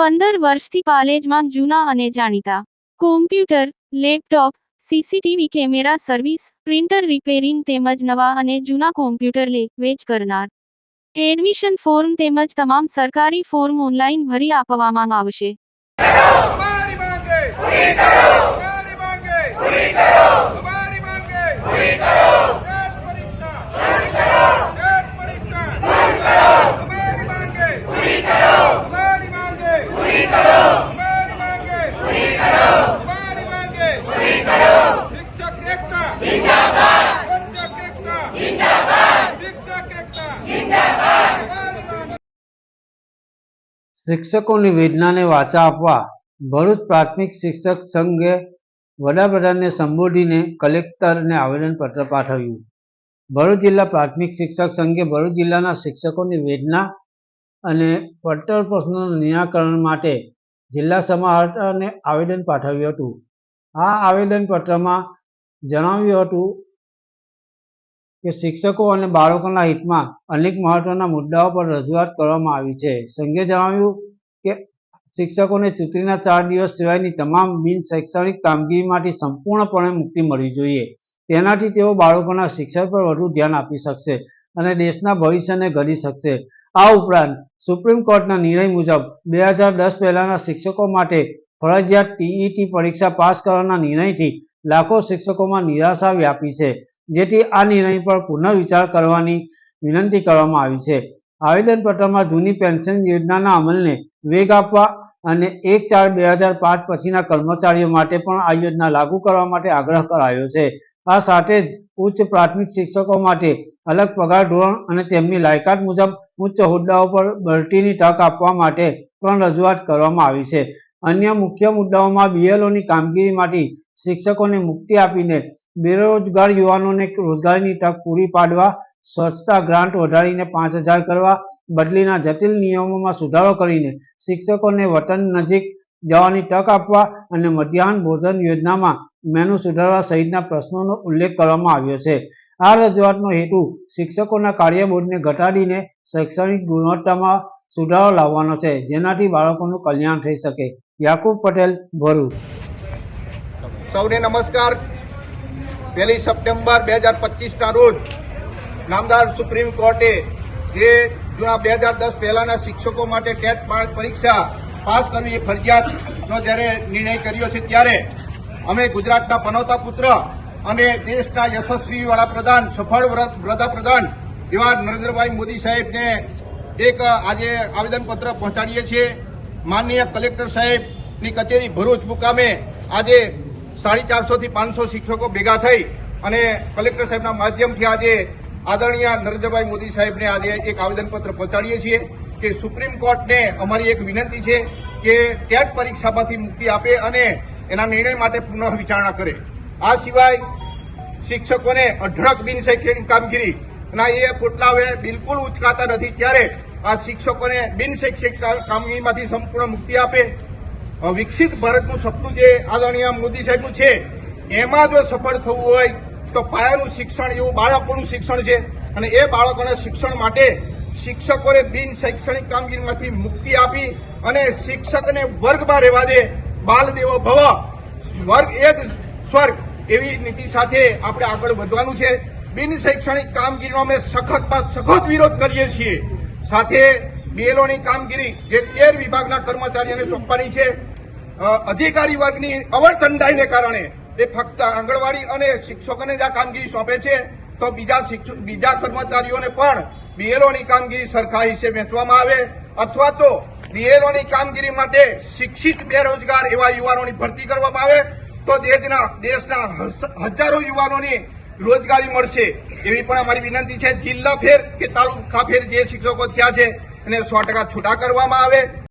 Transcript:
15 વર્ષથી પાલેજમાં જૂના અને જાણીતા computer, laptop, CCTV camera service, printer repairing તેમજ નવા અને જૂના કોમ્પ્યુટર લે-વેચ કરનાર. એડમિશન ફોર્મ તેમજ તમામ સરકારી ફોર્મ ઓનલાઈન ભરી આપવામાં આવશે. हमारी मांगे पूरी करो, हमारी मांगे पूरी करो, हमारी मांगे पूरी करो, टेट परीक्षा बंद करो, टेट परीक्षा बंद करो, हमारी मांगे पूरी करो, हमारी मांगे पूरी करो, हमारी मांगे पूरी करो, हमारी मांगे पूरी करो. शिक्षक एकता जिंदाबाद, शिक्षक एकता जिंदाबाद, शिक्षक एकता जिंदाबाद. શિક્ષકોની વેદનાને વાચા આપવા ભરૂચ પ્રાથમિક શિક્ષક સંઘે વડાપ્રધાનને સંબોધીને કલેક્ટરને આવેદનપત્ર પાઠવ્યું. ભરૂચ જિલ્લા પ્રાથમિક શિક્ષક સંઘે ભરૂચ જિલ્લાના શિક્ષકોની વેદના અને પડતર પ્રશ્નોના નિરાકરણ માટે જિલ્લા સમાહર્તાને આવેદન પાઠવ્યું હતું. આ આવેદનપત્રમાં જણાવ્યું હતું કે શિક્ષકો અને બાળકોના હિતમાં અનેક મહત્વના મુદ્દાઓ પર રજૂઆત કરવામાં આવી છે. સંઘે જણાવ્યું કે શિક્ષકોને ચૂંટણીના 4 દિવસ સિવાયની તમામ બિન શૈક્ષણિક કામગીરીમાંથી સંપૂર્ણપણે મુક્તિ મળવી જોઈએ. તેનાથી તેઓ બાળકોના શિક્ષણ પર વધુ ધ્યાન આપી શકશે અને દેશના ભવિષ્યને ઘડી શકશે. આ ઉપરાંત સુપ્રીમ કોર્ટના નિર્ણય મુજબ 2010 પહેલાના શિક્ષકો માટે ફરજિયાત ટીઈટી પરીક્ષા પાસ કરવાના નિર્ણયથી લાખો શિક્ષકોમાં નિરાશા વ્યાપી છે, જેથી આ નિર્ણય પર પુનર્વિચાર કરવાની વિનંતી કરવામાં આવી છે. આવેદનપત્રમાં જૂની પેન્શન યોજનાના અમલને વેગ આપવા અને 1/4/2005 પછીના કર્મચારીઓ માટે પણ આ યોજના લાગુ કરવા માટે આગ્રહ કરાયો છે. આ સાથે જ ઉચ્ચ પ્રાથમિક શિક્ષકો માટે અલગ પગાર ધોરણ અને તેમની લાયકાત મુજબ ઉચ્ચ હોદ્દાઓ પર બઢતીની તક આપવા માટે પણ રજૂઆત કરવામાં આવી છે. અન્ય મુખ્ય મુદ્દાઓમાં બીએલઓની કામગીરીમાંથી શિક્ષકોને મુક્તિ આપીને બેરોજગાર યુવાનોને રોજગારીની તક પૂરી પાડવા, સ્વચ્છતા ગ્રાન્ટ વધારીને 5000 કરવા, બદલીના જટિલ નિયમોમાં સુધારો કરીને શિક્ષકોને વતન નજીક જવાની તક આપવા અને મધ્યાહન ભોજન યોજનામાં મેનુ સુધારવા સહિતના પ્રશ્નોનો ઉલ્લેખ કરવામાં આવ્યો છે. આ રજૂઆતનો હેતુ શિક્ષકોના કાર્યબોજને ઘટાડીને શૈક્ષણિક ગુણવત્તામાં સુધારો લાવવાનો છે, જેનાથી બાળકોનું કલ્યાણ થઈ શકે. યાકુબ પટેલ, ભરૂચ. સૌને નમસ્કાર. 1 સપ્ટેમ્બર 2025ના રોજ નામદાર સુપ્રીમ કોર્ટે જે જૂના 2010 પહેલાના શિક્ષકો માટે ટેટ પરીક્ષા પાસ કરવી એ ફરજિયાતનો જ્યારે નિર્ણય કર્યો છે, ત્યારે અમે ગુજરાતના પનોતા પુત્ર અને દેશના યશસ્વી વડાપ્રધાન, સફળ વડાપ્રધાન એવા નરેન્દ્રભાઈ મોદી સાહેબને એક આજે આવેદનપત્ર પહોંચાડીએ છીએ. માનનીય કલેક્ટર સાહેબની કચેરી ભરૂચ મુકામે આજે 450 થી 500 શિક્ષકો ભેગા થઈ અને કલેક્ટર સાહેબના માધ્યમથી આજે આદરણીય નરેન્દ્રભાઈ મોદી સાહેબને આજે એક આવેદનપત્ર પહોંચાડીએ છીએ કે સુપ્રીમ કોર્ટને અમારી એક વિનંતી છે કે ટેટ પરીક્ષામાંથી મુક્તિ આપે અને એના નિર્ણય માટે પુનઃ વિચારણા કરે. આ સિવાય શિક્ષકોને અઢળક બિન શૈક્ષણિક કામગીરી ના એ પોટલા હવે બિલકુલ ઉચકાતા નથી, ત્યારે આ શિક્ષકોને બિન શૈક્ષણિક કામગીરીમાંથી સંપૂર્ણ મુક્તિ આપે. વિકસિત ભારતનું સપનું જે આદરણીય મોદી સાહેબનું છે, એમાં જો સફળ થવું હોય તો પાયાનું શિક્ષણ એવું બાળકોનું શિક્ષણ છે અને એ બાળકોના શિક્ષણ માટે શિક્ષકોને બિન શૈક્ષણિક કામગીરીમાંથી મુક્તિ આપી અને શિક્ષકને વર્ગમાં રહેવા દે. બાલ દેવો ભવ, વર્ગ એ જ સ્વર્ગ એવી નીતિ સાથે આપણે આગળ વધવાનું છે. બિન શૈક્ષણિક કામગીરીનો અમે સખત વિરોધ કરીએ છીએ. સાથે બીએલઓની કામગીરી જે 13 વિભાગના કર્મચારીઓને સોંપવાની છે, અધિકારી વર્ગની અવરચંદાઈને કારણે એ ફક્ત આંગણવાડી અને શિક્ષકોને જ આ કામગીરી સોંપે છે, તો બીજા કર્મચારીઓને પણ બીએલઓની કામગીરી સરખા હિસ્સે વહેંચવામાં આવે, અથવા તો બીએલઓની કામગીરી માટે શિક્ષિત બેરોજગાર એવા યુવાનોની ભરતી કરવામાં આવે તો દેશના હજારો યુવાનોની રોજગારી મળશે. એવી પણ અમારી વિનંતી છે. જિલ્લા ફેર કે તાલુકા ફેર જે શિક્ષકો થયા છે એને 100% છૂટા કરવામાં આવે.